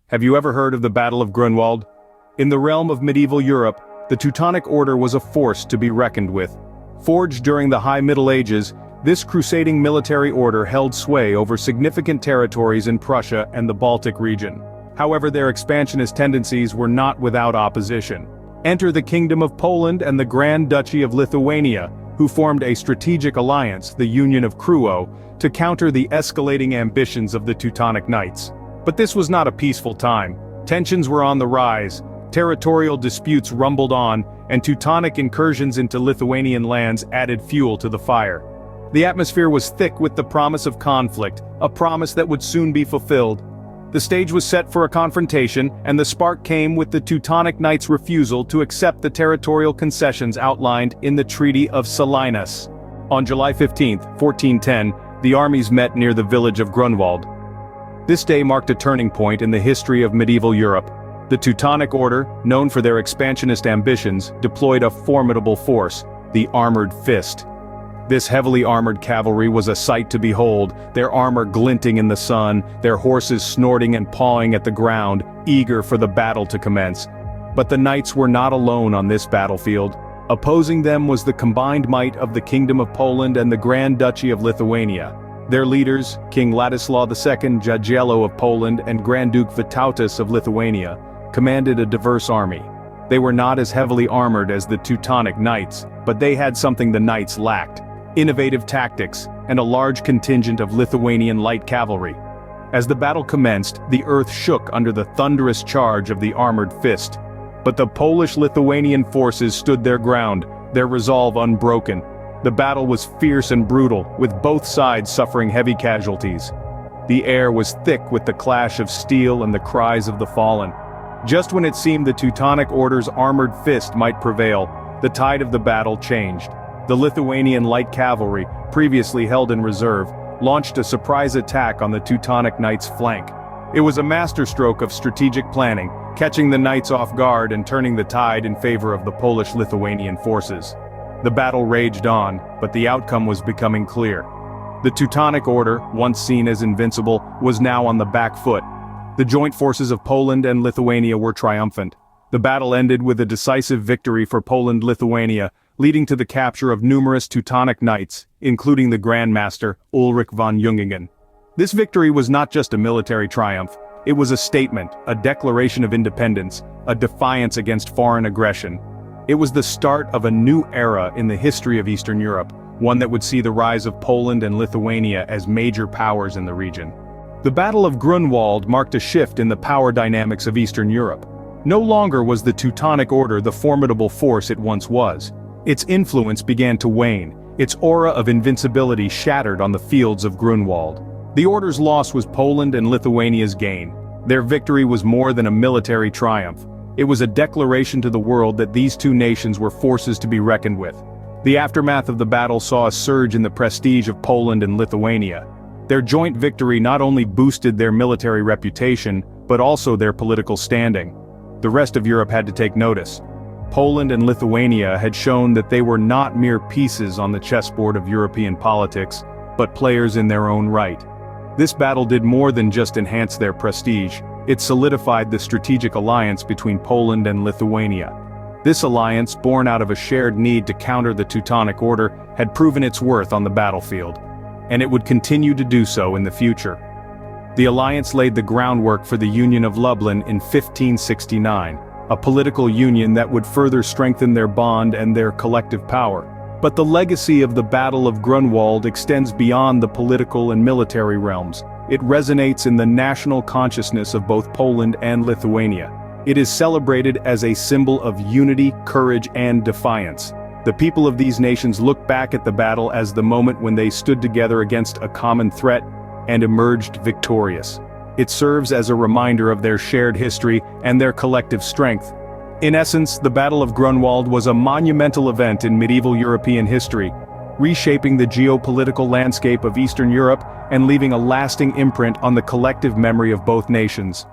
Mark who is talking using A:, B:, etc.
A: Have you ever heard of the Battle of Grunwald? In the realm of medieval Europe, the Teutonic Order was a force to be reckoned with. Forged during the High Middle Ages, this crusading military order held sway over significant territories in Prussia and the Baltic region. However, their expansionist tendencies were not without opposition. Enter the Kingdom of Poland and the Grand Duchy of Lithuania, who formed a strategic alliance, the Union of Krzywo, to counter the escalating ambitions of the Teutonic Knights. But this was not a peaceful time. Tensions were on the rise, territorial disputes rumbled on, and Teutonic incursions into Lithuanian lands added fuel to the fire. The atmosphere was thick with the promise of conflict, a promise that would soon be fulfilled. The stage was set for a confrontation, and the spark came with the Teutonic Knights' refusal to accept the territorial concessions outlined in the Treaty of Salynas. On July 15, 1410, the armies met near the village of Grunwald. This day marked a turning point in the history of medieval Europe. The Teutonic Order, known for their expansionist ambitions, deployed a formidable force, the Armored Fist. This heavily armored cavalry was a sight to behold, their armor glinting in the sun, their horses snorting and pawing at the ground, eager for the battle to commence. But the knights were not alone on this battlefield. Opposing them was the combined might of the Kingdom of Poland and the Grand Duchy of Lithuania. Their leaders, King Władysław II Jagiełło of Poland and Grand Duke Vytautas of Lithuania, commanded a diverse army. They were not as heavily armored as the Teutonic Knights, but they had something the knights lacked: innovative tactics, and a large contingent of Lithuanian light cavalry. As the battle commenced, the earth shook under the thunderous charge of the armored fist. But the Polish-Lithuanian forces stood their ground, their resolve unbroken. The battle was fierce and brutal, with both sides suffering heavy casualties. The air was thick with the clash of steel and the cries of the fallen. Just when it seemed the Teutonic Order's armored fist might prevail, the tide of the battle changed. The Lithuanian light cavalry, previously held in reserve, launched a surprise attack on the Teutonic Knights' flank. It was a masterstroke of strategic planning, catching the Knights off guard and turning the tide in favor of the Polish-Lithuanian forces. The battle raged on, but the outcome was becoming clear. The Teutonic Order, once seen as invincible, was now on the back foot. The joint forces of Poland and Lithuania were triumphant. The battle ended with a decisive victory for Poland-Lithuania, leading to the capture of numerous Teutonic Knights, including the Grand Master, Ulrich von Jungingen. This victory was not just a military triumph, it was a statement, a declaration of independence, a defiance against foreign aggression. It was the start of a new era in the history of Eastern Europe, one that would see the rise of Poland and Lithuania as major powers in the region. The Battle of Grunwald marked a shift in the power dynamics of Eastern Europe. No longer was the Teutonic Order the formidable force it once was. Its influence began to wane, its aura of invincibility shattered on the fields of Grunwald. The Order's loss was Poland and Lithuania's gain. Their victory was more than a military triumph. It was a declaration to the world that these two nations were forces to be reckoned with. The aftermath of the battle saw a surge in the prestige of Poland and Lithuania. Their joint victory not only boosted their military reputation, but also their political standing. The rest of Europe had to take notice. Poland and Lithuania had shown that they were not mere pieces on the chessboard of European politics, but players in their own right. This battle did more than just enhance their prestige. It solidified the strategic alliance between Poland and Lithuania. This alliance, born out of a shared need to counter the Teutonic Order, had proven its worth on the battlefield. And it would continue to do so in the future. The alliance laid the groundwork for the Union of Lublin in 1569, a political union that would further strengthen their bond and their collective power. But the legacy of the Battle of Grunwald extends beyond the political and military realms. It resonates in the national consciousness of both Poland and Lithuania. It is celebrated as a symbol of unity, courage, and defiance. The people of these nations look back at the battle as the moment when they stood together against a common threat and emerged victorious. It serves as a reminder of their shared history and their collective strength. In essence, the Battle of Grunwald was a monumental event in medieval European history, reshaping the geopolitical landscape of Eastern Europe and leaving a lasting imprint on the collective memory of both nations.